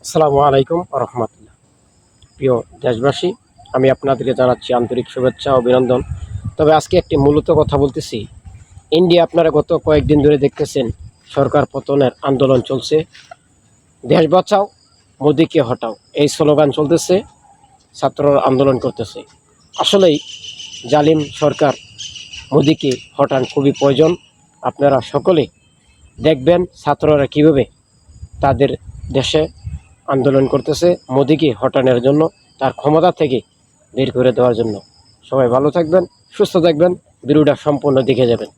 আসসালামু আলাইকুম রহমতুল্লাহ। প্রিয় দেশবাসী, আমি আপনাদেরকে জানাচ্ছি আন্তরিক শুভেচ্ছা ও অভিনন্দন। তবে আজকে একটি মূলত কথা বলতেছি। ইন্ডিয়া আপনারা গত কয়েকদিন ধরে দেখতেছেন সরকার পতনের আন্দোলন চলছে। দেশ বাঁচাও, মোদিকে হটাও, এই স্লোগান চলতেছে, ছাত্ররা আন্দোলন করতেছে। আসলেই জালিম সরকার মোদিকে হটান খুবই প্রয়োজন। আপনারা সকলে দেখবেন ছাত্ররা কীভাবে তাদের দেশে আন্দোলন করতেছে মোদিকে হটানোর জন্য, তার ক্ষমতা থেকে বের করে দেওয়ার জন্য। সবাই ভালো থাকবেন, সুস্থ থাকবেন, ভিডিওটা সম্পূর্ণ দেখে যাবেন।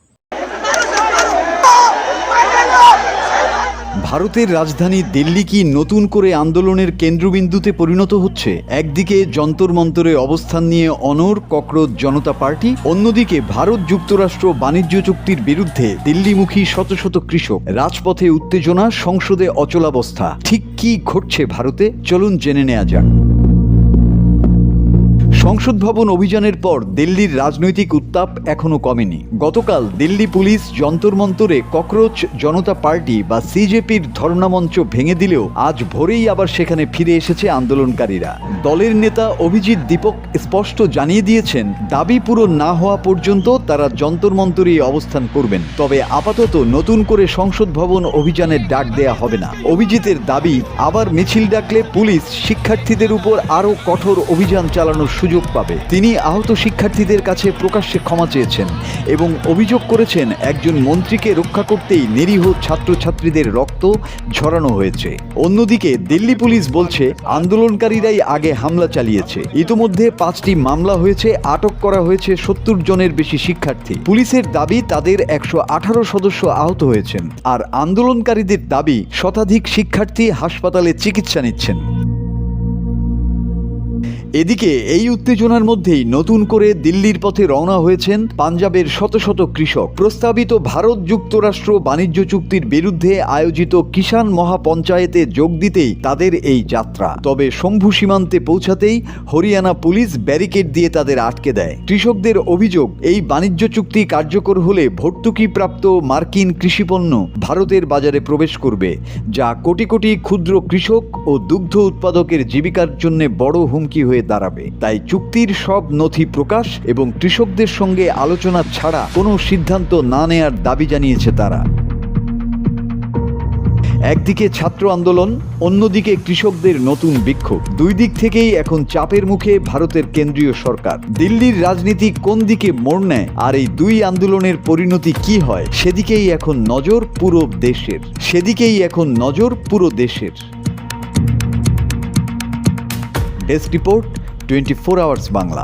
ভারতের রাজধানী দিল্লি কি নতুন করে আন্দোলনের কেন্দ্রবিন্দুতে পরিণত হচ্ছে? একদিকে যন্তর মন্তরে অবস্থান নিয়ে অনড় ককরোচ জনতা পার্টি, অন্যদিকে ভারত যুক্তরাষ্ট্র বাণিজ্য চুক্তির বিরুদ্ধে দিল্লিমুখী শত শত কৃষক, রাজপথে উত্তেজনা, সংসদে অচলাবস্থা। ঠিক কি ঘটছে ভারতে? চলুন জেনে নেওয়া যাক। সংসদ ভবন অভিযানের পর দিল্লির রাজনৈতিক উত্তাপ এখনো কমেনি। গতকাল দিল্লি পুলিশ যন্তর মন্তরে ককরোচ জনতা পার্টি বা সিজেপির ধর্ণামঞ্চ ভেঙে দিলেও আজ ভোরেই আবার সেখানে ফিরে এসেছে আন্দোলনকারীরা। দলের নেতা অভিজিৎ দীপক স্পষ্ট জানিয়ে দিয়েছেন, দাবি পূরণ না হওয়া পর্যন্ত তারা যন্তর মন্তরেই অবস্থান করবেন। তবে আপাতত নতুন করে সংসদ ভবন অভিযানের ডাক দেয়া হবে না। অভিজিতের দাবি, আবার মিছিল ডাকলে পুলিশ শিক্ষার্থীদের উপর আরও কঠোর অভিযান চালানোর সুযোগ পাবে। তিনি আহত শিক্ষার্থীদের কাছে প্রকাশ্যে ক্ষমা চেয়েছেন এবং অভিযোগ করেছেন, একজন মন্ত্রীকে রক্ষা করতেই নিরীহ ছাত্রছাত্রীদের রক্ত ঝরানো হয়েছে। অন্যদিকে দিল্লি পুলিশ বলছে, আন্দোলনকারীরাই আগে হামলা চালিয়েছে। ইতোমধ্যে 5টি মামলা হয়েছে, আটক করা হয়েছে 70 জনের বেশি শিক্ষার্থী। পুলিশের দাবি, তাদের 118 সদস্য আহত হয়েছেন। আর আন্দোলনকারীদের দাবি, শতাধিক শিক্ষার্থী হাসপাতালে চিকিৎসা নিচ্ছেন। এদিকে এই উত্তেজনার মধ্যেই নতুন করে দিল্লির পথে রওনা হয়েছেন পাঞ্জাবের শত শত কৃষক। প্রস্তাবিত ভারত যুক্তরাষ্ট্র বাণিজ্য চুক্তির বিরুদ্ধে আয়োজিত কিষাণ মহাপঞ্চায়েতে যোগ দিতেই তাদের এই যাত্রা। তবে শম্ভু সীমান্তে পৌঁছাতেই হরিয়ানা পুলিশ ব্যারিকেড দিয়ে তাদের আটকে দেয়। কৃষকদের অভিযোগ, এই বাণিজ্য চুক্তি কার্যকর হলে ভর্তুকিপ্রাপ্ত মার্কিন কৃষিপণ্য ভারতের বাজারে প্রবেশ করবে, যা কোটি কোটি ক্ষুদ্র কৃষক ও দুগ্ধ উৎপাদকের জীবিকার জন্য বড় হুমকি হয়ে দাঁড়াবে। তাই চুক্তির সব নথি প্রকাশ এবং কৃষকদের সঙ্গে আলোচনা ছাড়া কোনো সিদ্ধান্ত না নেয়ার দাবি জানিয়েছে তারা। একদিকে ছাত্র আন্দোলন, অন্যদিকে কৃষকদের নতুন বিক্ষোভ। দুই দিক থেকেই এখন চাপের মুখে ভারতের কেন্দ্রীয় সরকার। দিল্লির রাজনীতি কোন দিকে মোড় নেয় আর এই দুই আন্দোলনের পরিণতি কি হয়, সেদিকেই এখন নজর পুরো দেশের। Desk report, 24 hours Bangla.